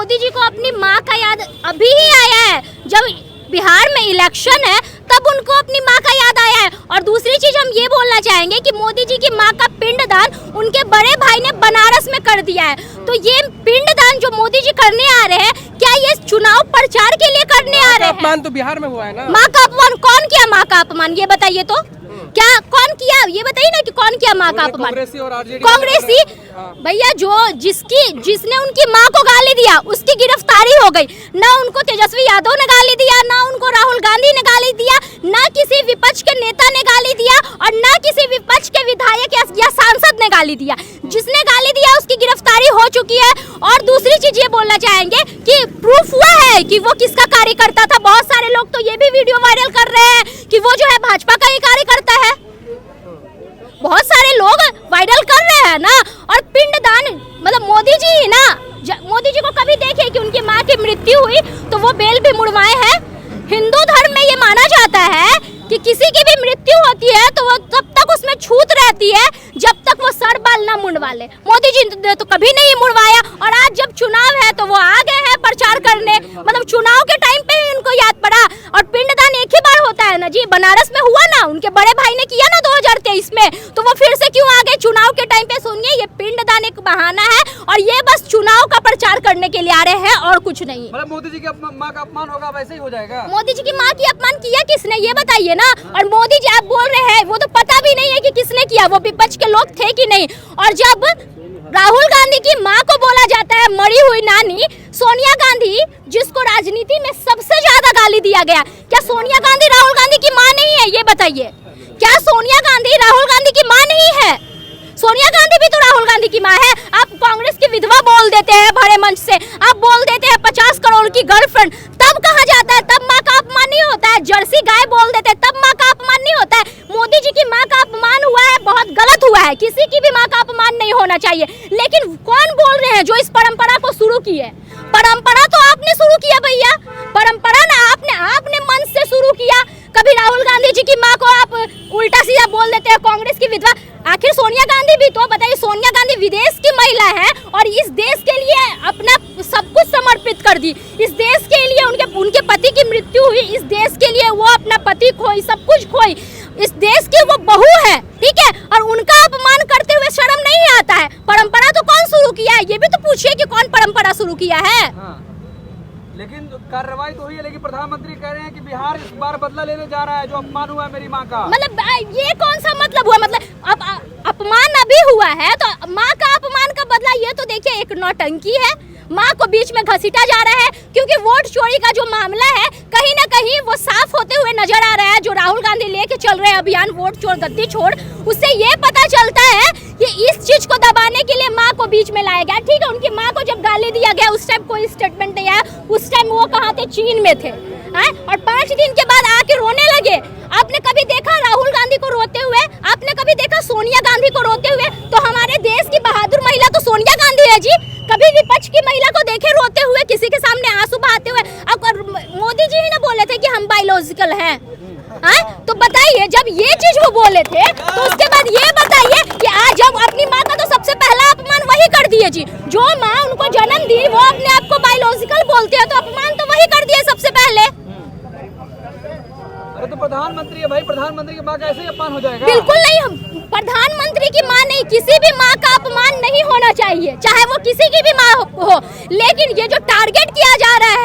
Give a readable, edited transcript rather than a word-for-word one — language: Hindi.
मोदी जी को अपनी माँ का याद अभी ही आया है, जब बिहार में इलेक्शन है तब उनको अपनी माँ का याद आया है। और दूसरी चीज हम ये बोलना चाहेंगे कि मोदी जी की माँ का पिंडदान उनके बड़े भाई ने बनारस में कर दिया है। तो ये पिंडदान जो मोदी जी करने आ रहे हैं, क्या ये चुनाव प्रचार के लिए करने आ रहे हैं? अपमान तो बिहार में हुआ है ना। माँ का अपमान कौन किया? माँ का अपमान ये बताइए तो, क्या कौन किया ये बताइए ना कि कौन किया माँ का अपमान? कांग्रेसी भैया, जो जिसने उनकी माँ को गाली दिया उसकी गिरफ्तारी हो गई। ना उनको तेजस्वी यादव ने गाली दिया, ना उनको राहुल गांधी ने गाली दिया, ना किसी विपक्ष के नेता ने गाली दिया, और ना किसी विपक्ष के विधायक या सांसद ने गाली दिया। जिसने गाली दिया उसकी गिरफ्तारी हो चुकी है। और दूसरी चीज ये बोलना चाहेंगे कि प्रूफ हुआ है कि वो किसका कार्यकर्ता था। बहुत सारे लोग तो ये भी वीडियो वायरल कर रहे हैं कि वो जो है भाजपा का ही कार्यकर्ता है। बहुत सारे लोग वायरल कर रहे हैं ना। और पिंडदान मतलब मोदी जी ही ना, मोदी जी को कभी देखे कि उनकी माँ की मृत्यु हुई तो वो बेल भी मुड़वाए हैं। हिंदू धर्म में ये माना जाता है कि किसी की भी मृत्यु होती है तो वो तब तक उसमें छूत रहती है जब तक वो सर बाल ना मुंडवा ले। मोदी जी ने तो कभी नहीं मुड़वाया। और आज जब चुनाव है तो वो आ गए हैं प्रचार करने, मतलब चुनाव के टाइम पे ही उनको याद पड़ा। और पिंडदान एक ही बार होता है ना जी, बनारस में हुआ ना, उनके बड़े भाई ने किया ना 2023 में, तो वो फिर से क्यों आ गए चुनाव के टाइम पे? सुनिए, ये पिंडदान एक बहाना है और ये बस चुनाव का प्रचार करने के लिए आ रहे हैं और कुछ नहीं। मतलब मोदी जी की माँ का अपमान होगा, वैसे ही हो जाएगा। मोदी जी की माँ की अपमान किया किसने ये बताइए ना। और मोदी जी आप बोल रहे हैं, वो तो पता भी नहीं है कि किसने किया, वो विपक्ष के लोग थे कि नहीं। और जब राहुल गांधी की माँ को बोला जाता है मरी हुई नानी, सोनिया गांधी जिसको राजनीति में सबसे ज्यादा गाली दिया गया, क्या सोनिया गांधी राहुल गांधी की माँ नहीं है? ये बताइए, क्या सोनिया गांधी राहुल गांधी की माँ नहीं है? सोनिया गांधी भी तो राहुल गांधी की माँ है। आप कांग्रेस की विधवा बोल देते हैं भरे मंच से, आप बोल देते हैं 50 करोड़ की गर्लफ्रेंड, तब कहा जाता है, तब माँ का अपमान नहीं होता है। जर्सी गाय बोल देते हैं तब माँ का अपमान नहीं होता है। मोदी जी की माँ का अपमान हुआ है, बहुत गलत हुआ है। किसी की भी माँ का अपमान नहीं होना चाहिए। लेकिन कौन बोल रहे हैं जो इस परंपरा को शुरू की है? परंपरा तो आपने शुरू किया भैया, परंपरा ना आपने मन से शुरू किया। कभी राहुल गांधी जी की माँ को आप उल्टा सीधा बोल देते हैं कांग्रेस की विधवा। आखिर सोनिया गांधी भी तो बताइए, सोनिया गांधी विदेश की महिला है और इस देश के लिए अपना सब कुछ समर्पित कर दी। इस देश के लिए उनके पति की मृत्यु हुई, इस देश के लिए वो अपना पति खोई, सब कुछ खोई। इस देश की वो बहू है, ठीक है, और उनका अपमान करते हुए शर्म नहीं आता है। परंपरा तो कौन शुरू किया है? ये भी तो पूछिए कि कौन परंपरा शुरू किया है। हाँ। लेकिन कार्रवाई तो हुई है, लेकिन प्रधानमंत्री कह रहे हैं कि बिहार इस बार बदला लेने जा रहा है, जो अपमान हुआ है मेरी माँ का। मतलब ये कौन सा मतलब हुआ? मतलब अपमान अभी हुआ है तो माँ का अपमान का बदला, ये तो देखिए एक नौटंकी है। माँ को बीच में घसीटा जा रहा है, क्योंकि वोट चोरी का जो मामला है कहीं ना कहीं वो साफ होते हुए नजर आ रहा है। जो राहुल गांधी लेके चल रहे हैं अभियान वोट चोर गद्दी छोड़, उससे ये पता चलता है कि इस चीज को दबाने के लिए माँ को बीच में लाया गया। ठीक है, उनकी माँ को जब गाली दिया गया उस टाइम कोई स्टेटमेंट नहीं आया, उस टाइम वो कहाँ थे? चीन में थे। और 5 दिन के बाद आके रोने लगे। आपने कभी देखा राहुल गांधी को रोते हुए? आपने कभी देखा सोनिया गांधी को रोते हुए? तो हमारे देश की बहादुर महिला तो सोनिया गांधी है जी। कभी विपक्ष की महिला को देखे रोते हुए, किसी के सामने आंसू बहाते हुए? अब मोदी जी ही ना बोले थे कि हम बायोलॉजिकल हैं। तो बताइए, जब ये चीज वो बोले थे तो उसके बाद ये बताइए कि आज जब अपनी माँ का तो सबसे पहला अपमान वही कर दिए जी। जो माँ उनको जन्म दी वो अपने आप को बायोलॉजिकल बोलते हैं, तो अपमान तो वही कर दिए सबसे पहले। अरे तो प्रधानमंत्री है भाई, प्रधानमंत्री की माँ का ऐसे ही अपमान हो जाएगा? बिल्कुल नहीं, प्रधानमंत्री की माँ नहीं, किसी भी माँ का अपमान नहीं होना चाहिए, चाहे वो किसी की भी माँ हो। लेकिन ये जो टारगेट किया जा रहा